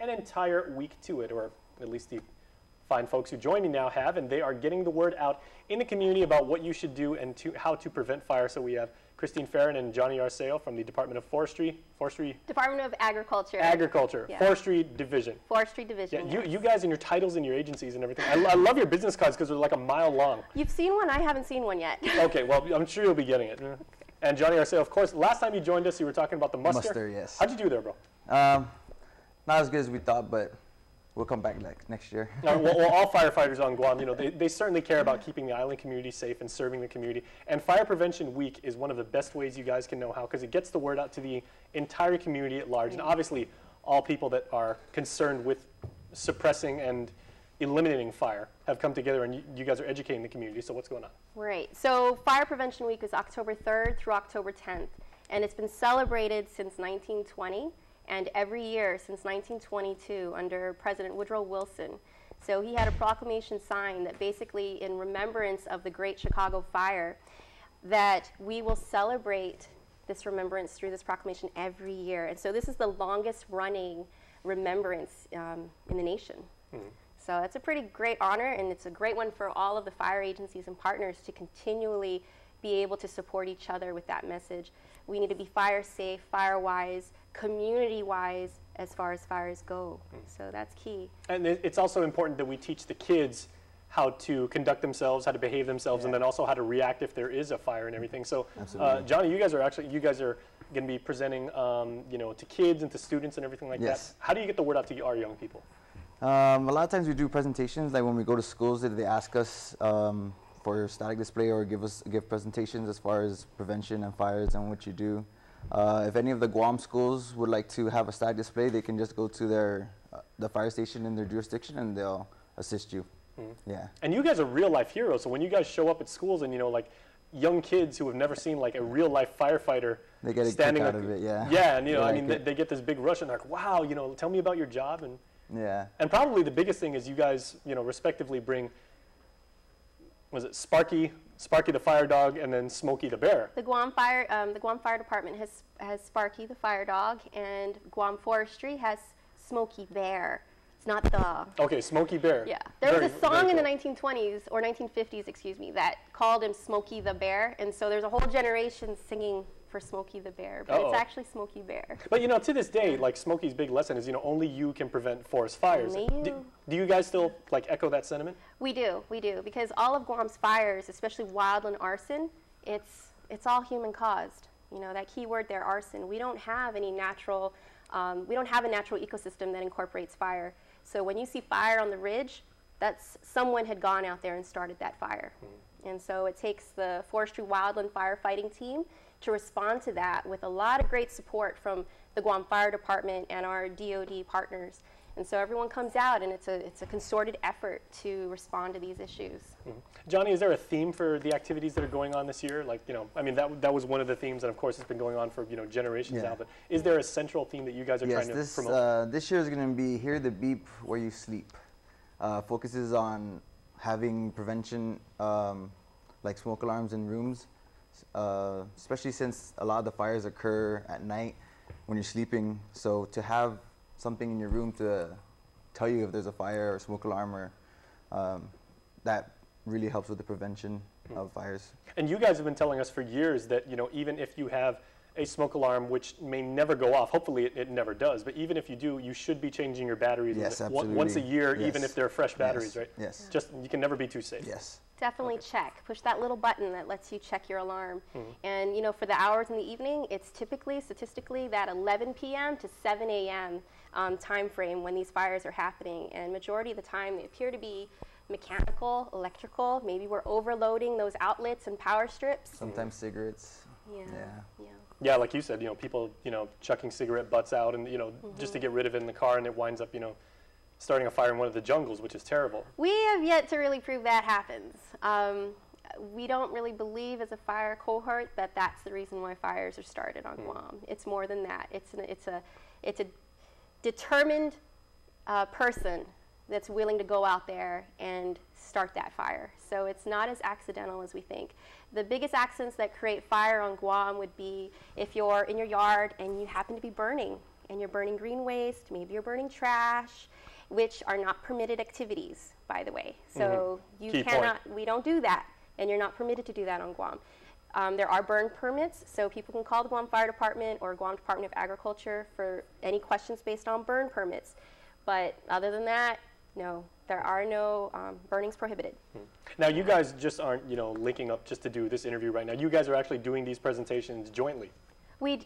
an entire week to it, or at least the fine folks who join me now have, and they are getting the word out in the community about what you should do and how to prevent fire. So we have Christine Farron and Johnny Arceo from the Department of Forestry. Department of Agriculture. Yeah. Forestry Division. Forestry Division, yeah, you guys and your titles and your agencies and everything. I love your business cards because they're like a mile long. You've seen one? I haven't seen one yet. Okay, well, I'm sure you'll be getting it. Okay. And Johnny Arceo, of course, last time you joined us, you were talking about the muster. Muster, yes. How'd you do there, bro? Not as good as we thought, but we'll come back next year. Well, all firefighters on Guam, you know, they certainly care about keeping the island community safe and serving the community. And Fire Prevention Week is one of the best ways you guys can know how, because it gets the word out to the entire community at large. And obviously, all people that are concerned with suppressing and eliminating fire have come together, and you guys are educating the community. So what's going on? Right. So Fire Prevention Week is October 3rd through October 10th. And it's been celebrated since 1920. And every year since 1922 under President Woodrow Wilson. So he had a proclamation signed that basically in remembrance of the Great Chicago Fire, that we will celebrate this remembrance through this proclamation every year. And so this is the longest running remembrance in the nation. So that's a pretty great honor, and it's a great one for all of the fire agencies and partners to continually be able to support each other with that message. We need to be fire safe, fire wise, community wise as far as fires go. So that's key. And it's also important that we teach the kids how to conduct themselves, how to behave themselves, and then also how to react if there is a fire and everything. So Johnny, you guys are going to be presenting you know, to kids and to students and everything like that. How do you get the word out to our young people? A lot of times we do presentations, like when we go to schools, they ask us for static display or give presentations as far as prevention and fires and what you do. If any of the Guam schools would like to have a static display, they can just go to the fire station in their jurisdiction and they'll assist you. Yeah. And you guys are real life heroes. So when you guys show up at schools and, you know, like young kids who have never seen like a real life firefighter, they get a kick out of it, yeah. Yeah, and you know, I mean, they get this big rush and they're like, wow, you know, tell me about your job. And yeah. And probably the biggest thing is you guys, you know, respectively bring, was it Sparky the fire dog, and then Smokey the bear? The Guam Fire Department has Sparky the fire dog, and Guam Forestry has Smokey Bear. It's not the... Okay, Smokey Bear. Yeah. There was a song in the 1920s, or 1950s, excuse me, that called him Smokey the Bear, and so there's a whole generation singing for Smokey the Bear, but it's actually Smokey Bear. But you know, to this day, like Smokey's big lesson is, you know, only you can prevent forest fires. Do you guys still like echo that sentiment? We do, because all of Guam's fires, especially wildland arson, it's all human caused. You know, that key word there, arson. We don't have any natural, we don't have a natural ecosystem that incorporates fire. So when you see fire on the ridge, that's someone had gone out there and started that fire. And so it takes the forestry wildland firefighting team to respond to that with a lot of great support from the Guam Fire Department and our DoD partners. And so everyone comes out, and it's a concerted effort to respond to these issues. Johnny, is there a theme for the activities that are going on this year? Like, you know, I mean, that was one of the themes, and of course it's been going on for, you know, generations now, but is there a central theme that you guys are trying to promote? This year is going to be Hear the Beep Where You Sleep. Focuses on having prevention, like smoke alarms in rooms, especially since a lot of the fires occur at night when you're sleeping. So to have something in your room to tell you if there's a fire or smoke alarm, or that really helps with the prevention of fires. And you guys have been telling us for years that, you know, even if you have a smoke alarm which may never go off, hopefully it never does, but even if you do, you should be changing your batteries once a year, even if they're fresh batteries, right? Yes. Just, you can never be too safe. Yes. Definitely check. Push that little button that lets you check your alarm. And, you know, for the hours in the evening, it's typically, statistically, that 11 p.m. to 7 a.m. Time frame when these fires are happening. And majority of the time, they appear to be mechanical, electrical. Maybe we're overloading those outlets and power strips. Sometimes cigarettes. Yeah, like you said, you know, people, you know, chucking cigarette butts out and, you know, just to get rid of it in the car, and it winds up, you know, starting a fire in one of the jungles, which is terrible. We have yet to really prove that happens. We don't really believe as a fire cohort that that's the reason why fires are started on Guam. It's more than that. It's a determined person that's willing to go out there and start that fire. So it's not as accidental as we think. The biggest accidents that create fire on Guam would be if you're in your yard and you happen to be burning and you're burning green waste, maybe you're burning trash, which are not permitted activities, by the way. So you cannot, we don't do that, and you're not permitted to do that on Guam. There are burn permits, so people can call the Guam Fire Department or Guam Department of Agriculture for any questions based on burn permits. But other than that, no, there are no burnings prohibited. Now, you guys just aren't, you know, linking up just to do this interview right now. You guys are actually doing these presentations jointly.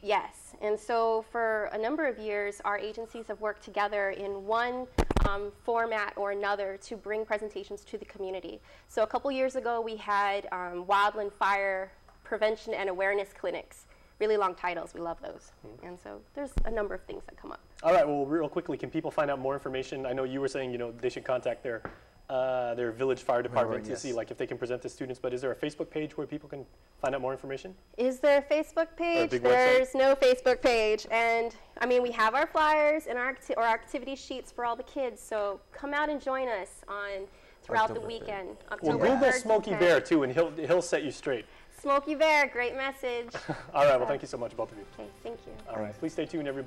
Yes, and so for a number of years, our agencies have worked together in one format or another to bring presentations to the community. So a couple years ago, we had wildland fire prevention and awareness clinics. Really long titles, we love those. And so there's a number of things that come up. All right, well, real quickly, can people find out more information? I know you were saying, you know, they should contact their village fire department to see like if they can present to students, but is there a Facebook page where people can find out more information? Is there a Facebook page? There's no Facebook page. And I mean, we have our flyers and our activity sheets for all the kids, so come out and join us throughout the weekend. Well, Google Smokey Bear too, and he'll set you straight. Smokey Bear, great message. All right, well, thank you so much, both of you. Okay, thank you. All right, please stay tuned, everybody.